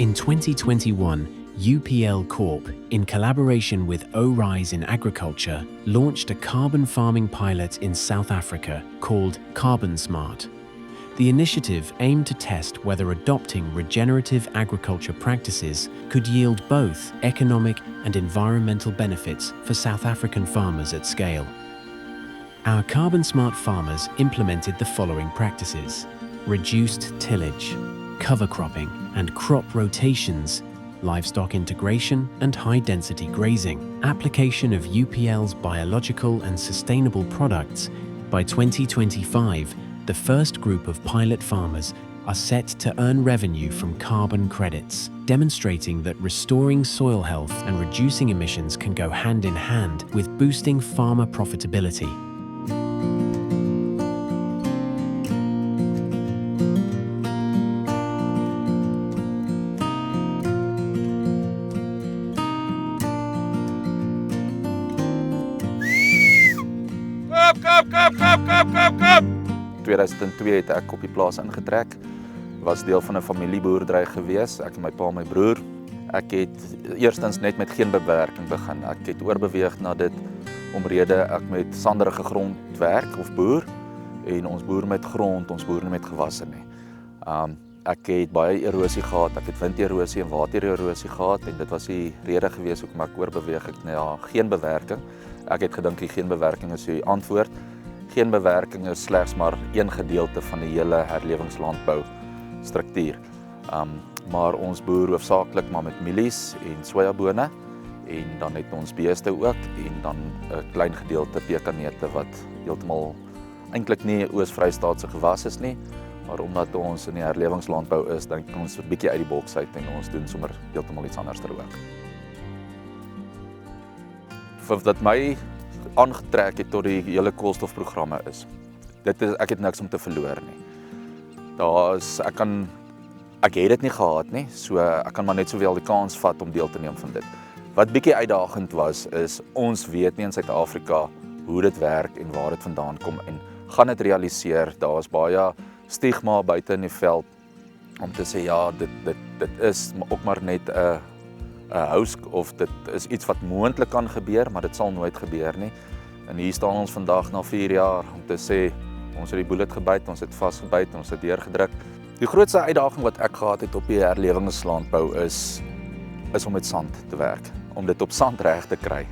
In 2021, UPL Corp, in collaboration with ORISE in Agriculture, launched a carbon farming pilot in South Africa called Carbon Smart. The initiative aimed to test whether adopting regenerative agriculture practices could yield both economic and environmental benefits for South African farmers at scale. Our Carbon Smart farmers implemented the following practices: reduced tillage, cover cropping and crop rotations, livestock integration and high-density grazing, application of UPL's biological and sustainable products. By 2025, the first group of pilot farmers are set to earn revenue from carbon credits, demonstrating that restoring soil health and reducing emissions can go hand in hand with boosting farmer profitability. Kap! 2002 het ek op die plaas ingetrek. Was deel van 'n familieboerdery gewees, ek en my pa en my broer. Ek het eerstens net met geen bewerking begin. Ek het oorbeweeg na dit omrede ek met sanderige grond werk of boer en ons boer met grond, ons boer nie met gewasse nie. Ek het baie erosie gehad, ek het winderosie en watererosie gehad en dit was die rede gewees hoekom ek oorbeweeg het na geen bewerking. Ek het gedink geen bewerking is die antwoord. Geen bewerking is slegs maar een gedeelte van die hele herlewingslandbou struktuur. Maar ons boer hoofsaaklik maar met mielies en sojabone en dan het ons beeste ook en dan 'n klein gedeelte pekanneute wat heeltemal eintlik nie Oos-Vrystaatse gewas is nie, maar omdat ons in die herlewingslandbou is, dink ons 'n bietjie uit die boks uit en ons doen sommer heeltemal iets anders ook. Wat my aangetrek het tot die hele koolstofprogramme is. Ek het niks om te verloor nie. Ek het dit nie gehad nie, so ek kan maar net sowel die kans vat om deel te neem van dit. Wat bietjie uitdagend was, is ons weet nie in Suid-Afrika hoe dit werk en waar dit vandaan kom en gaan dit realiseer. Daar is baie stigma buite in die veld om te sê ja, dit is ook maar net 'n house of dit is iets wat moontlik kan gebeur, maar dit sal nooit gebeur nie. En hier staan ons vandag na 4 jaar om te sê ons het die bullet gebyt, ons het vasgebyt, ons het deurgedruk. Die grootste uitdaging wat ek gehad het op die herlewingslandbou is om met sand te werk, om dit op sand reg te kry.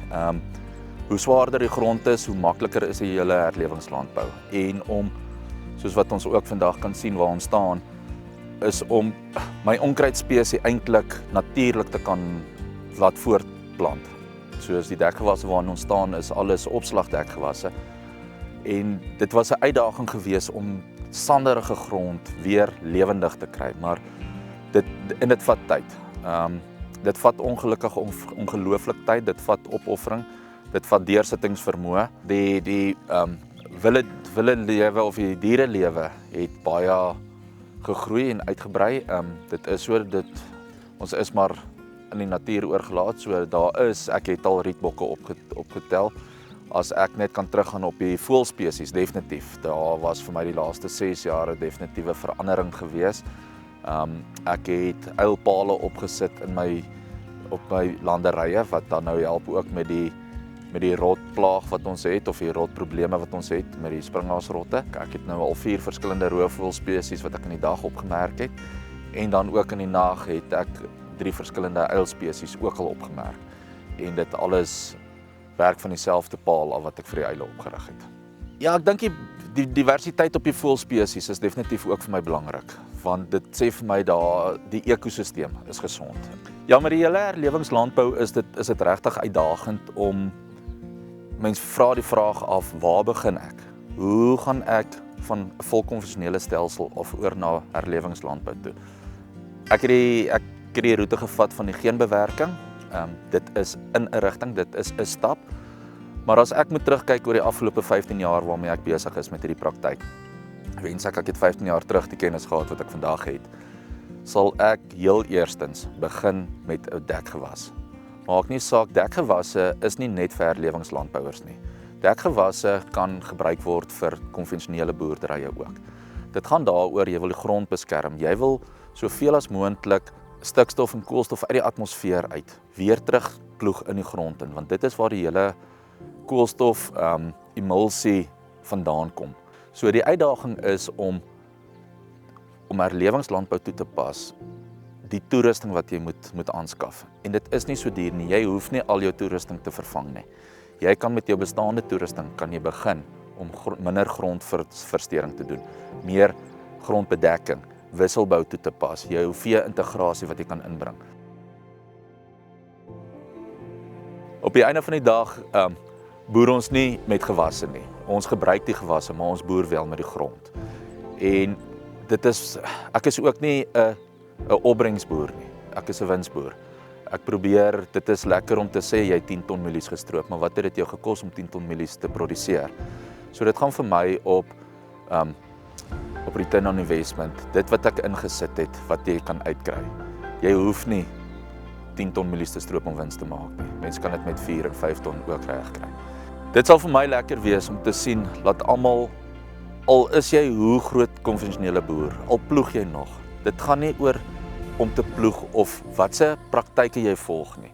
Hoe swaarder die grond is, hoe makliker is die hele herlewingslandbou. En om, soos wat ons ook vandag kan sien waar ons staan, is om my onkruidspesie eintlik natuurlik te kan laat voortplant. Soos die dekgewasse waarin ons staan is alles opslagdekgewasse. En dit was 'n uitdaging gewees om sanderige grond weer lewendig te kry, maar dit vat tyd. Dit vat ongelooflik tyd, dit vat opoffering, dit vat deursettingsvermoë. Die wille lewe of die dierelewe het baie gegroei en uitgebrei. Dit is so ons is maar in die natuur oorgelaat, so ek het al rietbokke opgetel. As ek net kan teruggaan op die voëlspesies, definitief. Daar was vir my die laaste 6 jaar 'n definitiewe verandering gewees. Ek het uilpale opgesit op my landerye wat dan nou help ook met die rotplaag wat ons het of die rotprobleme wat ons het met die springhaasrotte. Ek het nou al 4 verskillende roofvoëlspesies wat ek in die dag opgemerk het en dan ook in die nag het ek 3 verskillende uilspesies ook al opgemerk. En dit alles werk van dieselfde paal af wat ek vir die uile opgerig het. Ja, ek dink die diversiteit op die voëlspesies is definitief ook vir my belangrik, want dit sê vir my die ekosisteem is gesond. Ja, maar die hele herlewingslandbou is dit regtig uitdagend om mens vra die vraag af, waar begin ek? Hoe gaan ek van 'n volkonvensionele stelsel of oor na herlewingslandbou toe? Ek het die roete gevat van die geenbewerking. Dit is in 'n rigting, dit is 'n stap. Maar as ek moet terugkyk oor die afgelope 15 jaar waarmee ek besig is met hierdie praktyk, wens ek het 15 jaar terug die kennis gehad wat ek vandag het, sal ek heel eerstens begin met 'n dekgewas. Maak nie saak, dekgewasse is nie net vir herlewingslandbouers nie. Dekgewasse kan gebruik word vir konvensionele boerderye ook. Dit gaan daaroor, jy wil die grond beskerm, jy wil soveel as moontlik stikstof en koolstof uit die atmosfeer uit weer terugploeg in die grond in, want dit is waar die hele koolstof emulsie vandaan kom. So die uitdaging is om herlewingslandbou toe te pas, die toerusting wat jy moet aanskaf. En dit is nie so duur nie, jy hoef nie al jou toerusting te vervang nie. Jy kan met jou bestaande toerusting kan jy begin om minder grondversteuring te doen, meer grondbedekking, wisselbou toe te pas, jou vee-integrasie wat jy kan inbring. Op die einde van die dag boer ons nie met gewasse nie. Ons gebruik die gewasse, maar ons boer wel met die grond. En ek is ook nie 'n opbrengsboer nie. Ek is 'n winsboer. Ek probeer, dit is lekker om te sê jy 10 ton mielies gestroop, maar wat het dit jou gekos om 10 ton mielies te produseer? So dit gaan vir my op return on investment, dit wat ek ingesit het, wat jy kan uitkry. Jy hoef nie 10 ton mielies te stroop om wins te maak nie. Mense kan dit met 4 en 5 ton ook regkry. Dit sal vir my lekker wees om te sien, laat almal, al is jy hoe groot konvensionele boer, al ploeg jy nog, dit gaan nie oor om te ploeg of watse praktyke jy volg nie.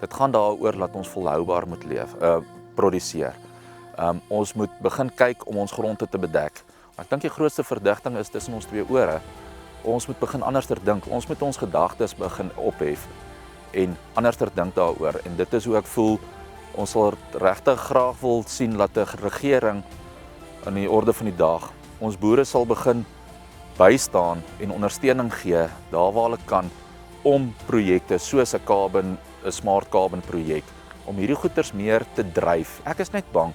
Dit gaan daaroor dat ons volhoubaar moet produseer. Ons moet begin kyk om ons gronde te bedek. Ek dink die grootste verdigting is tussen ons twee ore. Ons moet begin anderster dink. Ons moet ons gedagtes begin ophef en anderster dink daaroor. En dit is hoe ek voel, ons sal regtig graag wil sien dat 'n regering in die orde van die dag, ons boere sal begin bystaan en ondersteuning gee daar waar hulle kan om projekte soos 'n smart carbon projek, om hierdie goeders meer te dryf. Ek is net bang,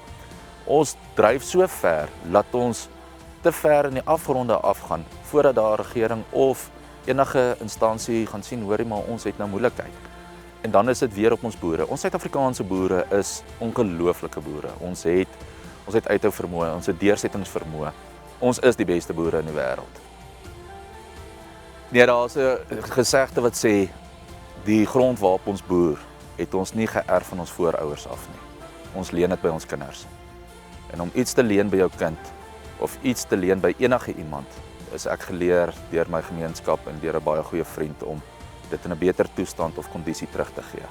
ons dryf so ver, laat ons te ver in die afgronde afgaan, voordat daar 'n regering of enige instansie gaan sien, hoorie maar ons het nou moeilikheid. En dan is dit weer op ons boere. Ons Suid-Afrikaanse boere is ongelooflike boere. Ons het uithou vermoë, ons het deursettingsvermoë. Ons is die beste boere in die wêreld. Nee, daar's 'n gesegde wat sê, die grond waarop ons boer, het ons nie geërf van ons voorouers af nie. Ons leen dit by ons kinders. En om iets te leen by jou kind, of iets te leen by enige iemand, is ek geleer deur my gemeenskap en deur 'n baie goeie vriend om dit in 'n beter toestand of kondisie terug te gee.